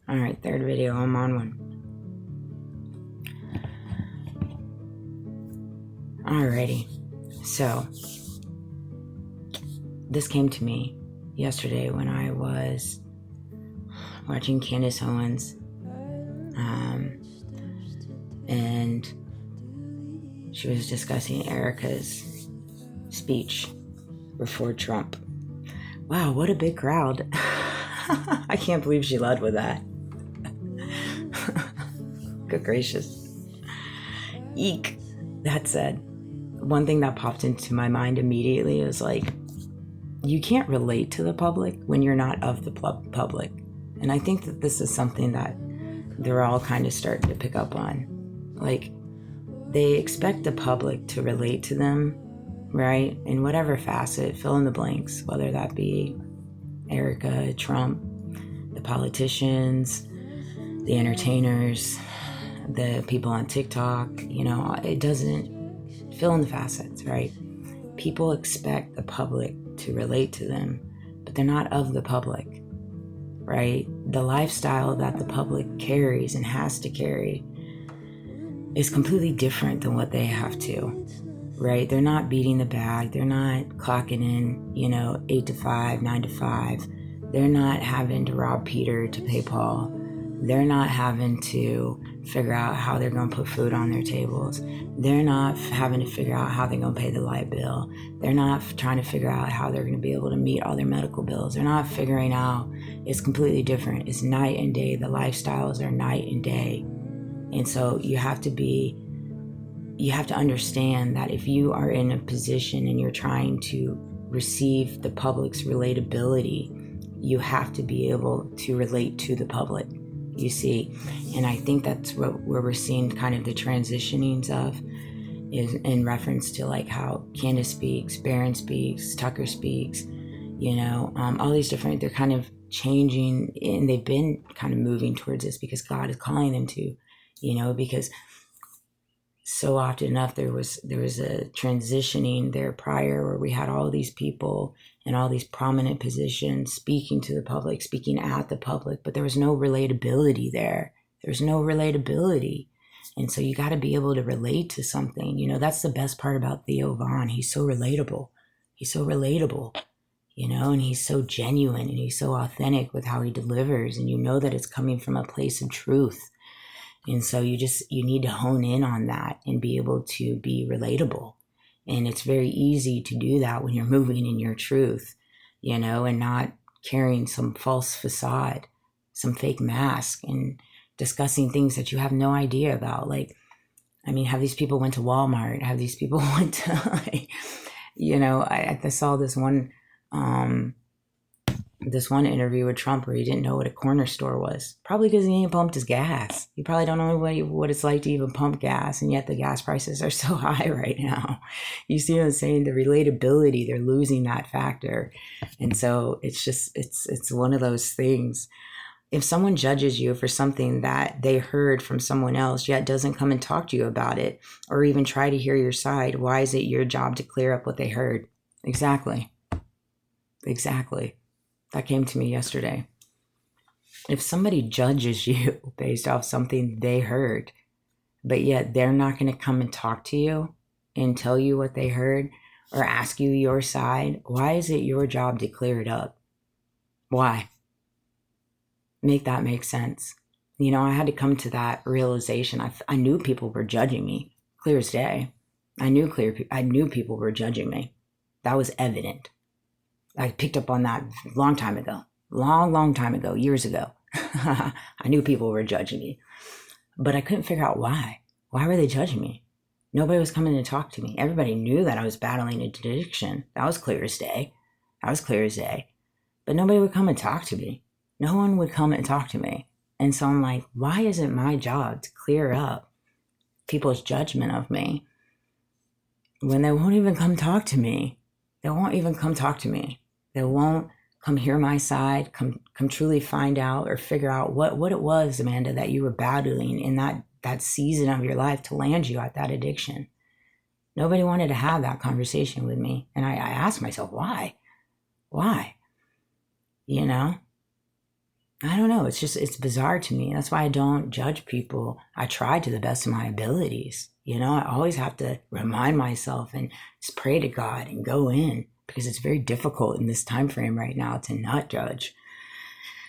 All right, third video. I'm on one. Alrighty. So, this came to me yesterday when I was watching Candace Owens. And she was discussing Erica's speech before Trump. Wow, what a big crowd. I can't believe she led with that. Good gracious. Eek. That said, one thing that popped into my mind immediately is like, you can't relate to the public when you're not of the public. And I think that this is something that they're all kind of starting to pick up on. Like, they expect the public to relate to them, right? In whatever facet, fill in the blanks, whether that be Erica, Trump, the politicians, the entertainers, the people on TikTok, it doesn't fill in the facets, right? People expect the public to relate to them, but they're not of the public, right? The lifestyle that the public carries and has to carry is completely different than what they have to, right? They're not beating the bag. They're not clocking in, 8 to 5, 9 to 5. They're not having to rob Peter to pay Paul. They're not having to figure out how they're going to put food on their tables. They're not having to figure out how they're going to pay the light bill. They're not trying to figure out how they're going to be able to meet all their medical bills. They're not figuring out. It's completely different. It's night and day. The lifestyles are night and day. And so you have to understand that if you are in a position and you're trying to receive the public's relatability, you have to be able to relate to the public, you see. And I think that's where we're seeing kind of the transitionings of, is in reference to like how Candace speaks, Barron speaks, Tucker speaks, all these different, they're kind of changing, and they've been kind of moving towards this because God is calling them to, because so often enough there was a transitioning there prior where we had all these people in all these prominent positions speaking to the public, speaking at the public, but there was no relatability there. There's no relatability. And so you got to be able to relate to something. That's the best part about Theo Von. He's so relatable. And he's so genuine and he's so authentic with how he delivers, and that it's coming from a place of truth. And so you need to hone in on that and be able to be relatable. And it's very easy to do that when you're moving in your truth, and not carrying some false facade, some fake mask, and discussing things that you have no idea about. Like, have these people went to Walmart? Have these people went to, I saw this one interview with Trump where he didn't know what a corner store was. Probably because he ain't pumped his gas. He probably don't know what it's like to even pump gas, and yet the gas prices are so high right now. You see what I'm saying? The relatability, they're losing that factor. And so it's one of those things. If someone judges you for something that they heard from someone else, yet doesn't come and talk to you about it, or even try to hear your side, why is it your job to clear up what they heard? Exactly. That came to me yesterday. If somebody judges you based off something they heard, but yet they're not going to come and talk to you and tell you what they heard or ask you your side, why is it your job to clear it up? Why? Make that make sense. I had to come to that realization. I knew people were judging me, clear as day. I knew people were judging me. That was evident. I picked up on that long time ago, years ago. I knew people were judging me, but I couldn't figure out why. Why were they judging me? Nobody was coming to talk to me. Everybody knew that I was battling addiction. That was clear as day. But nobody would come and talk to me. No one would come and talk to me. And so I'm like, why is it my job to clear up people's judgment of me when they won't even come talk to me? They won't come hear my side, come truly find out or figure out what it was, Amanda, that you were battling in that season of your life to land you at that addiction. Nobody wanted to have that conversation with me. And I asked myself, why? I don't know. It's bizarre to me. That's why I don't judge people. I try to the best of my abilities. I always have to remind myself and just pray to God and go in, because it's very difficult in this time frame right now to not judge,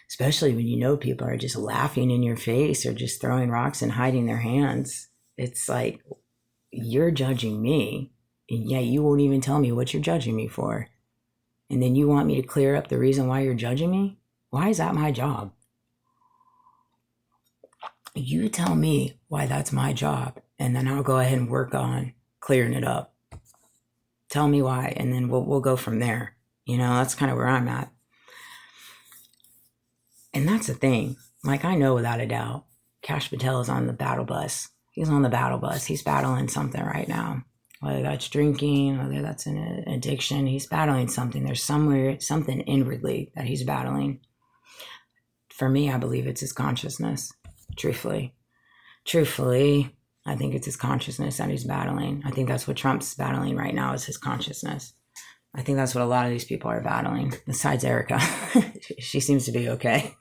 especially when people are just laughing in your face or just throwing rocks and hiding their hands. It's like, you're judging me, and yet you won't even tell me what you're judging me for. And then you want me to clear up the reason why you're judging me? Why is that my job? You tell me why that's my job, and then I'll go ahead and work on clearing it up. Tell me why, and then we'll go from there. That's kind of where I'm at. And that's the thing. Like, I know without a doubt, Kash Patel is on the battle bus. He's on the battle bus. He's battling something right now. Whether that's drinking, whether that's an addiction, he's battling something. There's something inwardly that he's battling. For me, I believe it's his consciousness. Truthfully, I think it's his consciousness that he's battling. I think that's what Trump's battling right now, is his consciousness. I think that's what a lot of these people are battling, besides Erica. She seems to be okay.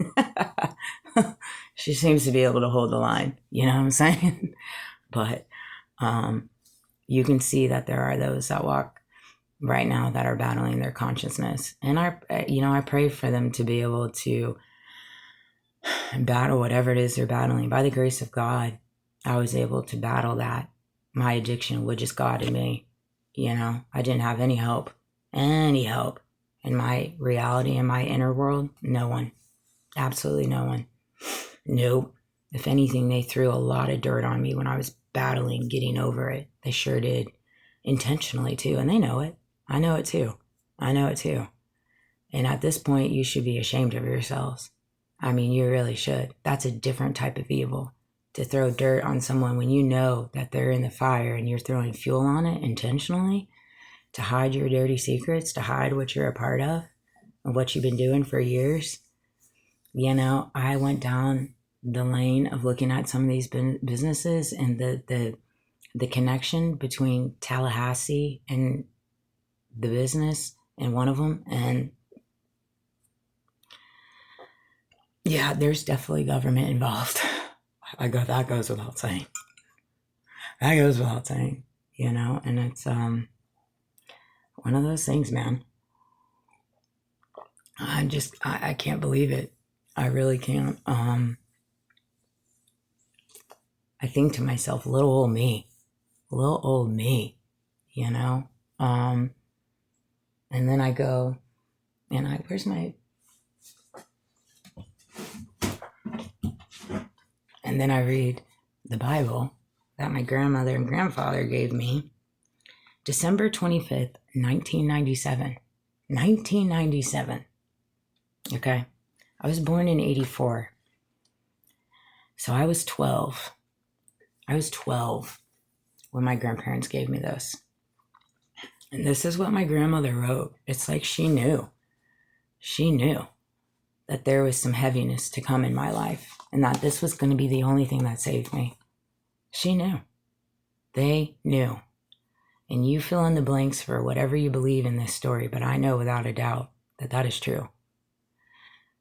She seems to be able to hold the line. You know what I'm saying? But you can see that there are those that walk right now that are battling their consciousness. And I pray for them to be able to battle whatever it is they're battling. By the grace of God, I was able to battle that. My addiction with just God in me. I didn't have any help in my reality, in my inner world. No one. Absolutely no one. Nope. If anything, they threw a lot of dirt on me when I was battling, getting over it. They sure did. Intentionally too. And they know it. I know it too. And at this point, you should be ashamed of yourselves. I mean, you really should. That's a different type of evil. To throw dirt on someone when you know that they're in the fire and you're throwing fuel on it intentionally, to hide your dirty secrets, to hide what you're a part of and what you've been doing for years. I went down the lane of looking at some of these businesses and the connection between Tallahassee and the business and one of them. And yeah, there's definitely government involved. That goes without saying. And it's one of those things, man. I can't believe it. I really can't. I think to myself, little old me, and then I go, and and then I read the Bible that my grandmother and grandfather gave me. December 25th, 1997. 1997. Okay. I was born in 84. So I was 12. When my grandparents gave me this. And this is what my grandmother wrote. It's like she knew that there was some heaviness to come in my life and that this was going to be the only thing that saved me. She knew. They knew. And you fill in the blanks for whatever you believe in this story, but I know without a doubt that is true.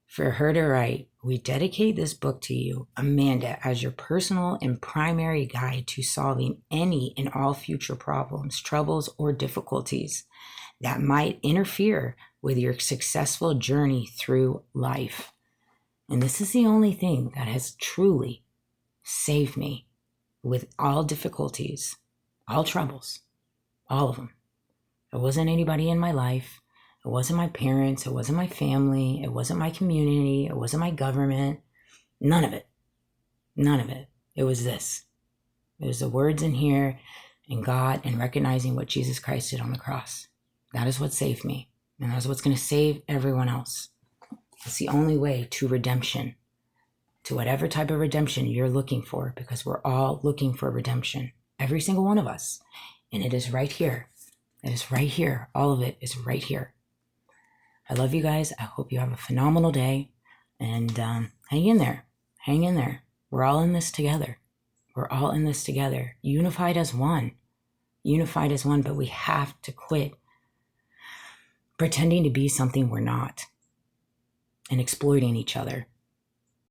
For her to write, "We dedicate this book to you, Amanda, as your personal and primary guide to solving any and all future problems, troubles, or difficulties that might interfere with your successful journey through life." And this is the only thing that has truly saved me with all difficulties, all troubles, all of them. It wasn't anybody in my life. It wasn't my parents. It wasn't my family. It wasn't my community. It wasn't my government. None of it. It was this. It was the words in here and God and recognizing what Jesus Christ did on the cross. That is what saved me. And that's what's going to save everyone else. It's the only way to redemption, to whatever type of redemption you're looking for, because we're all looking for redemption. Every single one of us. And it is right here. It is right here. All of it is right here. I love you guys. I hope you have a phenomenal day. And hang in there. We're all in this together. Unified as one. But we have to quit pretending to be something we're not and exploiting each other.